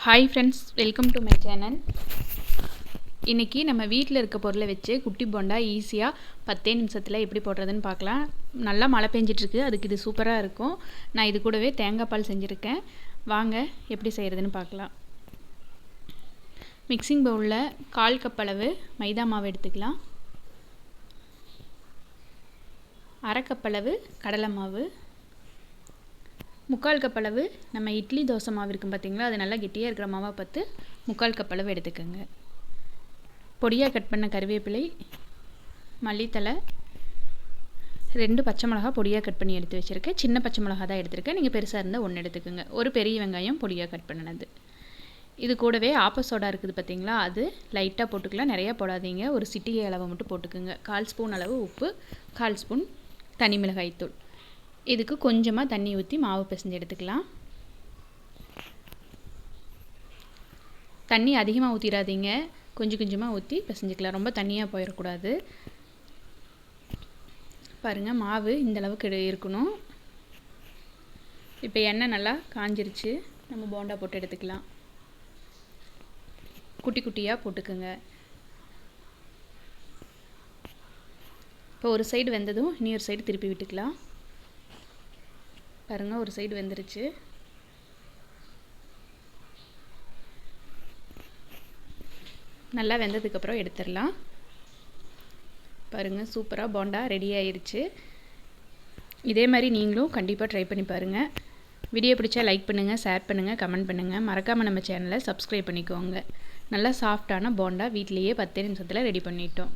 Hi friends, welcome to my channel. இன்றைக்கி நம்ம வீட்டில் இருக்க பொருளை வச்சு குட்டி போண்டா ஈஸியாக 10 நிமிஷத்தில் எப்படி போடுறதுன்னு பார்க்கலாம். நல்லா மழை பெஞ்சிட்ருக்கு, அதுக்கு இது சூப்பராக இருக்கும். நான் இது கூடவே தேங்காய் பால் செஞ்சுருக்கேன். வாங்க எப்படி செய்கிறதுன்னு பார்க்கலாம். மிக்சிங் பவுலில் 1/4 கப் அளவு மைதா மாவு எடுத்துக்கலாம். 1/2 கப் அளவு கடலை மாவு, 3/4 கப் அளவு நம்ம இட்லி தோசை மாவு இருக்கும் பார்த்திங்களா, அது நல்லா கெட்டியாக இருக்கிற மாவாக பார்த்து 3/4 கப் அளவு எடுத்துக்கோங்க. பொடியாக கட் பண்ண கருவேப்பிலை, மல்லித்தலை, 2 பச்சை மிளகா பொடியாக கட் பண்ணி எடுத்து வச்சுருக்கேன். சின்ன பச்சை மிளகா தான் எடுத்துருக்கேன், நீங்கள் பெருசாக இருந்தால் 1 எடுத்துக்கோங்க. ஒரு பெரிய வெங்காயம் பொடியாக கட் பண்ணினது. இது கூடவே ஆப்ப சோடா இருக்குது பார்த்திங்களா, அது லைட்டாக போட்டுக்கலாம், நிறையா போடாதீங்க. ஒரு சிட்டிகை அளவை மட்டும் போட்டுக்குங்க. 1/4 ஸ்பூன் அளவு உப்பு, 1/4 ஸ்பூன் தனி மிளகாய் தூள். இதுக்கு கொஞ்சமாக தண்ணி ஊற்றி மாவு பிசைஞ்சு எடுத்துக்கலாம். தண்ணி அதிகமாக ஊற்றிடாதீங்க, கொஞ்சம் கொஞ்சமாக ஊற்றி பிசைஞ்சிக்கலாம். ரொம்ப தண்ணியாக போயிடக்கூடாது. பாருங்கள், மாவு இந்த அளவுக்கு இருக்கணும். இப்போ எண்ணெய் நல்லா காஞ்சிருச்சு, நம்ம போண்டா போட்டு எடுத்துக்கலாம். குட்டி குட்டியாக போட்டுக்குங்க. இப்போ ஒரு சைடு வெந்ததும் இன்னொரு சைடு திருப்பி விட்டுக்கலாம். பாருங்கள், ஒரு சைடு வெந்துருச்சு. நல்லா வெந்ததுக்கப்புறம் எடுத்துடலாம். பாருங்கள், சூப்பராக போண்டா ரெடி ஆயிடுச்சு. இதே மாதிரி நீங்களும் கண்டிப்பாக ட்ரை பண்ணி பாருங்கள். வீடியோ பிடிச்சா லைக் பண்ணுங்கள், ஷேர் பண்ணுங்கள், கமெண்ட் பண்ணுங்கள். மறக்காமல் நம்ம சேனலை சப்ஸ்கிரைப் பண்ணிக்கோங்க. நல்லா சாஃப்டான போண்டா வீட்டிலையே 10 நிமிஷத்தில் ரெடி பண்ணிட்டோம்.